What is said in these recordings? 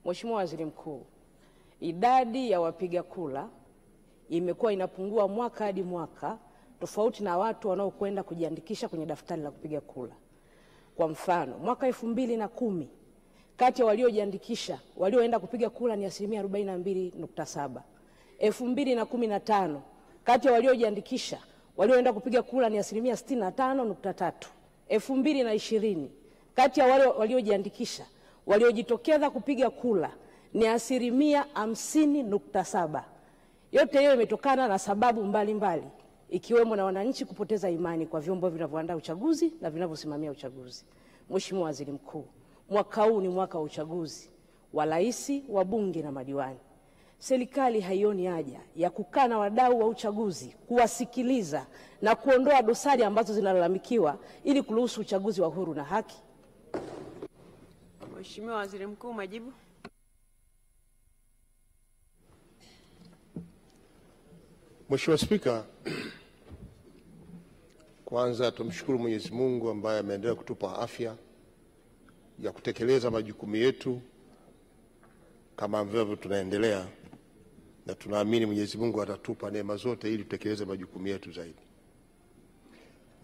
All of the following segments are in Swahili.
Mheshimiwa Waziri Mkuu, idadi ya wapiga kura imekuwa inapungua mwaka hadi mwaka, tofauti na watu wanaokwenda kujiandikisha kwenye daftari la kupiga kura. Kwa mfano, mwaka 2010 kati ya waliojiandikisha walioenda kupiga kura ni 42.7. 2015 kati ya waliojiandikisha walioenda kupiga kura ni 65.3. 2020 kati ya wale waliojiandikisha waliojitokeza kupiga kura ni 50.7. Yote hiyo imetokana na sababu mbalimbali ikiwemo na wananchi kupoteza imani kwa vyombo vinavyoandaa uchaguzi na vinavyosimamia uchaguzi. Mheshimiwa Waziri Mkuu, mwaka huu ni mwaka wa uchaguzi wa rais, wa bunge na madiwani. Serikali haioni haja ya kukaa na wadau wa uchaguzi, kuwasikiliza na kuondoa dosari ambazo zinalalamikiwa ili kuruhusu uchaguzi wa huru na haki? Mheshimiwa Waziri Mkuu, majibu. Mheshimiwa Spika, kwanza tumshukuru Mwenyezi Mungu ambaye ameendelea kutupa afya ya kutekeleza majukumu yetu kama ambavyo tunaendelea, na tunaamini Mwenyezi Mungu atatupa neema zote ili tutekeleze majukumu yetu zaidi.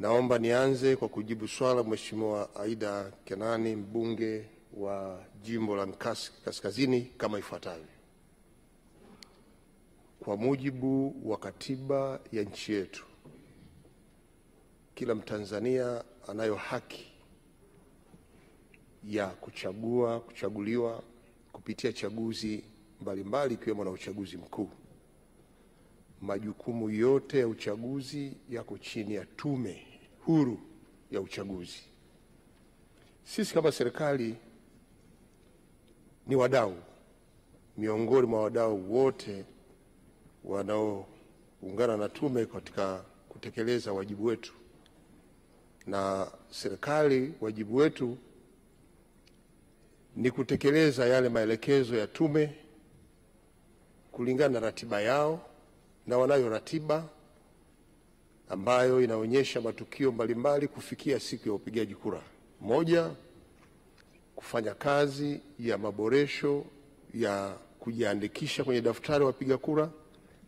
Naomba nianze kwa kujibu swala Mheshimiwa Aida Kenani, mbunge wa jimbo la Nkasi Kaskazini, kama ifuatavyo. Kwa mujibu wa katiba ya nchi yetu, kila Mtanzania anayo haki ya kuchaguliwa kupitia chaguzi mbalimbali ikiwemo na uchaguzi mkuu. Majukumu yote ya uchaguzi yako chini ya Tume Huru ya Uchaguzi. Sisi kama serikali ni wadau miongoni mwa wadau wote wanaoungana na tume katika kutekeleza wajibu wetu. Na serikali, wajibu wetu ni kutekeleza yale maelekezo ya tume kulingana na ratiba yao, na wanayo ratiba ambayo inaonyesha matukio mbalimbali kufikia siku ya upigaji kura. Moja, kufanya kazi ya maboresho ya kujiandikisha kwenye daftari wapiga kura,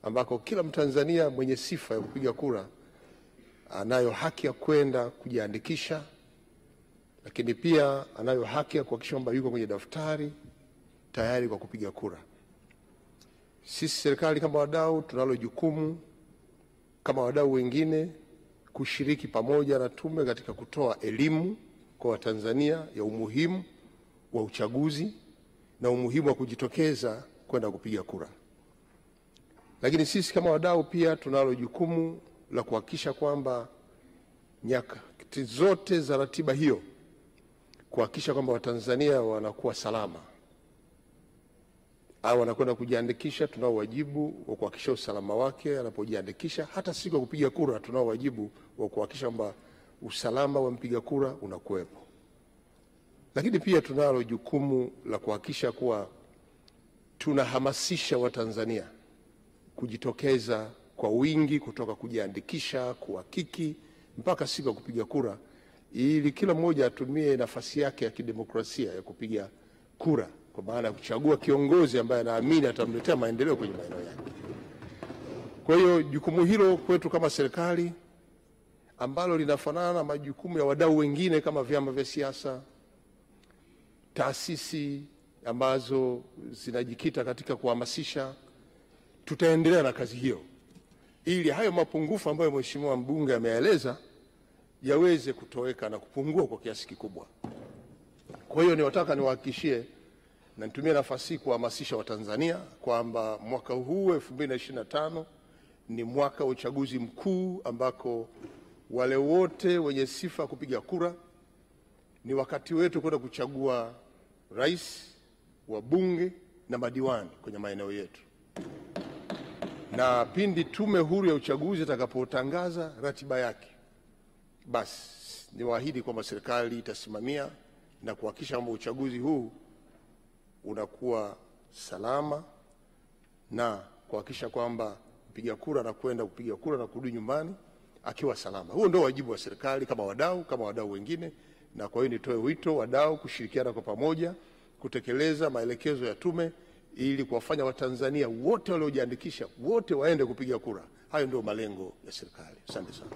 ambako kila Mtanzania mwenye sifa ya kupiga kura anayo haki ya kwenda kujiandikisha, lakini pia anayo haki ya kuhakikisha kwamba yuko kwenye daftari tayari kwa kupiga kura. Sisi serikali kama wadau tunalo jukumu kama wadau wengine kushiriki pamoja na tume katika kutoa elimu kwa Watanzania ya umuhimu wa uchaguzi na umuhimu wa kujitokeza kwenda kupiga kura. Lakini sisi kama wadau pia tunalo jukumu la kuhakikisha kwamba nyakati zote za ratiba hiyo, kuhakikisha kwamba Watanzania wanakuwa salama au wanakwenda kujiandikisha. Tunao wajibu wa kuhakikisha usalama wake anapojiandikisha. Hata siku ya kupiga kura tunao wajibu wa kuhakikisha kwamba usalama wa mpiga kura unakuwepo. Lakini pia tunalo jukumu la kuhakikisha kuwa tunahamasisha Watanzania kujitokeza kwa wingi kutoka kujiandikisha, kuhakiki mpaka siku ya kupiga kura, ili kila mmoja atumie nafasi yake ya kidemokrasia ya kupiga kura, kwa maana ya kuchagua kiongozi ambaye anaamini atamletea maendeleo kwenye maeneo yake. Kwa hiyo jukumu hilo kwetu kama serikali, ambalo linafanana na majukumu ya wadau wengine kama vyama vya siasa, taasisi ambazo zinajikita katika kuhamasisha, tutaendelea na kazi hiyo ili hayo mapungufu ambayo Mheshimiwa mbunge ameeleza yaweze kutoweka na kupungua kwa kiasi kikubwa. Kwa hiyo niwataka niwahakikishie na nitumie nafasi hii kuhamasisha Watanzania kwamba mwaka huu 2025 ni mwaka wa uchaguzi mkuu, ambako wale wote wenye sifa kupiga kura, ni wakati wetu kwenda kuchagua rais, wabunge na madiwani kwenye maeneo yetu. Na pindi Tume Huru ya Uchaguzi itakapotangaza ratiba yake, basi niwaahidi kwamba serikali itasimamia na kuhakikisha kwamba uchaguzi huu unakuwa salama na kuhakikisha kwamba mpiga kura anakwenda kupiga kura na kurudi nyumbani akiwa salama. Huo ndio wajibu wa serikali kama wadau wengine, na kwa hiyo nitoe wito wadau kushirikiana kwa pamoja kutekeleza maelekezo ya tume ili kuwafanya Watanzania wote waliojiandikisha wote waende kupiga kura. Hayo ndio malengo ya serikali. Asante sana.